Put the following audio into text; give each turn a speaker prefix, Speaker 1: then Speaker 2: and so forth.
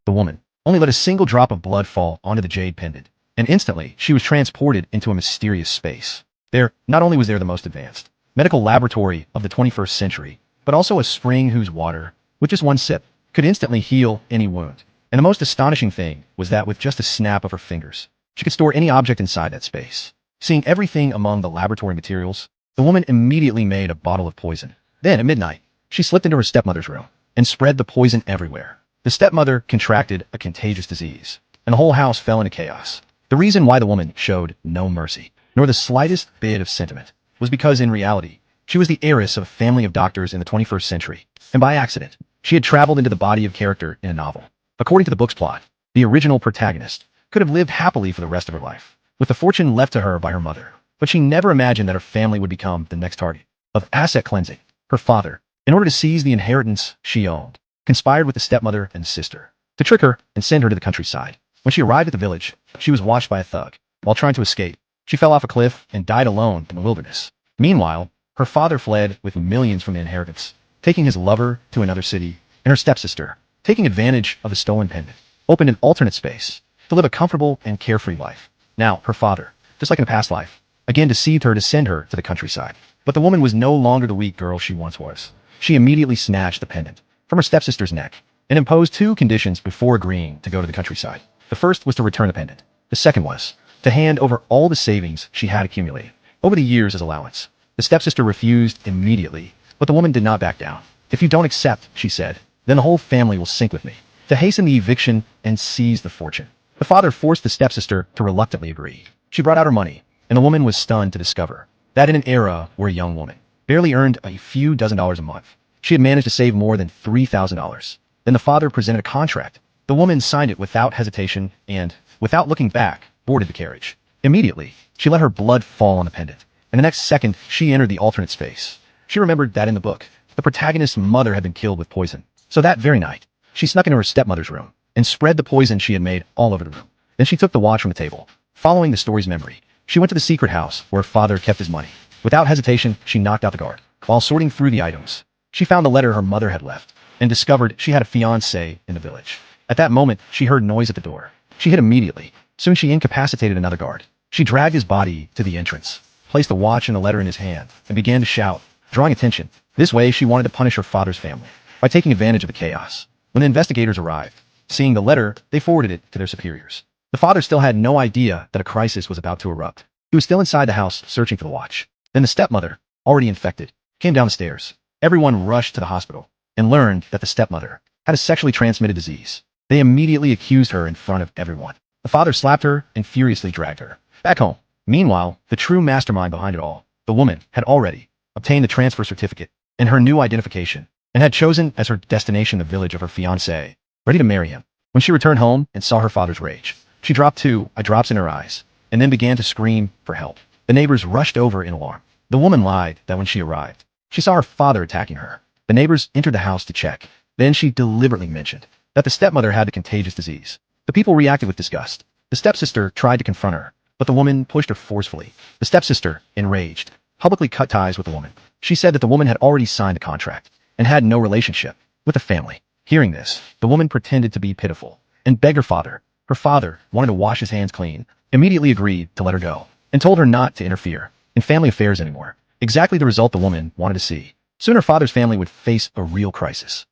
Speaker 1: The woman only let a single drop of blood fall onto the jade pendant, and instantly she was transported into a mysterious space. There, not only was there the most advanced medical laboratory of the 21st century, but also a spring whose water, with just one sip, could instantly heal any wound. And the most astonishing thing was that with just a snap of her fingers, she could store any object inside that space. Seeing everything among the laboratory materials, the woman immediately made a bottle of poison. Then, at midnight, she slipped into her stepmother's room and spread the poison everywhere. The stepmother contracted a contagious disease, and the whole house fell into chaos. The reason why the woman showed no mercy, nor the slightest bit of sentiment, was because in reality, she was the heiress of a family of doctors in the 21st century, and by accident, she had traveled into the body of character in a novel. According to the book's plot, the original protagonist could have lived happily for the rest of her life, with the fortune left to her by her mother, but she never imagined that her family would become the next target of asset cleansing. Her father, in order to seize the inheritance she owned, conspired with the stepmother and sister to trick her and send her to the countryside. When she arrived at the village, she was watched by a thug. While trying to escape, she fell off a cliff and died alone in the wilderness. Meanwhile, her father fled with millions from the inheritance, taking his lover to another city, and her stepsister, taking advantage of the stolen pendant, opened an alternate space to live a comfortable and carefree life. Now, her father, just like in a past life, again deceived her to send her to the countryside. But the woman was no longer the weak girl she once was. She immediately snatched the pendant from her stepsister's neck and imposed two conditions before agreeing to go to the countryside. The first was to return the pendant. The second was to hand over all the savings she had accumulated over the years as allowance. The stepsister refused immediately, but the woman did not back down. If you don't accept, she said, then the whole family will sink with me. To hasten the eviction and seize the fortune, the father forced the stepsister to reluctantly agree. She brought out her money, and the woman was stunned to discover that in an era where a young woman barely earned a few dozen dollars a month, she had managed to save more than $3,000. Then the father presented a contract. The woman signed it without hesitation and, without looking back, boarded the carriage. Immediately, she let her blood fall on the pendant, and the next second she entered the alternate space. She remembered that in the book, the protagonist's mother had been killed with poison. So that very night, she snuck into her stepmother's room and spread the poison she had made all over the room. Then she took the watch from the table. Following the story's memory, she went to the secret house where her father kept his money. Without hesitation, she knocked out the guard. While sorting through the items, she found the letter her mother had left and discovered she had a fiancé in the village. At that moment, she heard noise at the door. She hid immediately. Soon she incapacitated another guard. She dragged his body to the entrance, placed the watch and the letter in his hand, and began to shout, drawing attention. This way, she wanted to punish her father's family by taking advantage of the chaos. When the investigators arrived, seeing the letter, they forwarded it to their superiors. The father still had no idea that a crisis was about to erupt. He was still inside the house searching for the watch. Then the stepmother, already infected, came down the stairs. Everyone rushed to the hospital and learned that the stepmother had a sexually transmitted disease. They immediately accused her in front of everyone. The father slapped her and furiously dragged her back home. Meanwhile, the true mastermind behind it all, the woman, had already obtained the transfer certificate and her new identification, and had chosen as her destination the village of her fiancé, ready to marry him. When she returned home and saw her father's rage, she dropped 2 eye drops in her eyes, and then began to scream for help. The neighbors rushed over in alarm. The woman lied that when she arrived, she saw her father attacking her. The neighbors entered the house to check. Then she deliberately mentioned that the stepmother had the contagious disease. The people reacted with disgust. The stepsister tried to confront her, but the woman pushed her forcefully. The stepsister, enraged, publicly cut ties with the woman. She said that the woman had already signed the contract and had no relationship with the family. Hearing this, the woman pretended to be pitiful and begged her father. Her father wanted to wash his hands clean, immediately agreed to let her go, and told her not to interfere in family affairs anymore. Exactly the result the woman wanted to see. Soon her father's family would face a real crisis.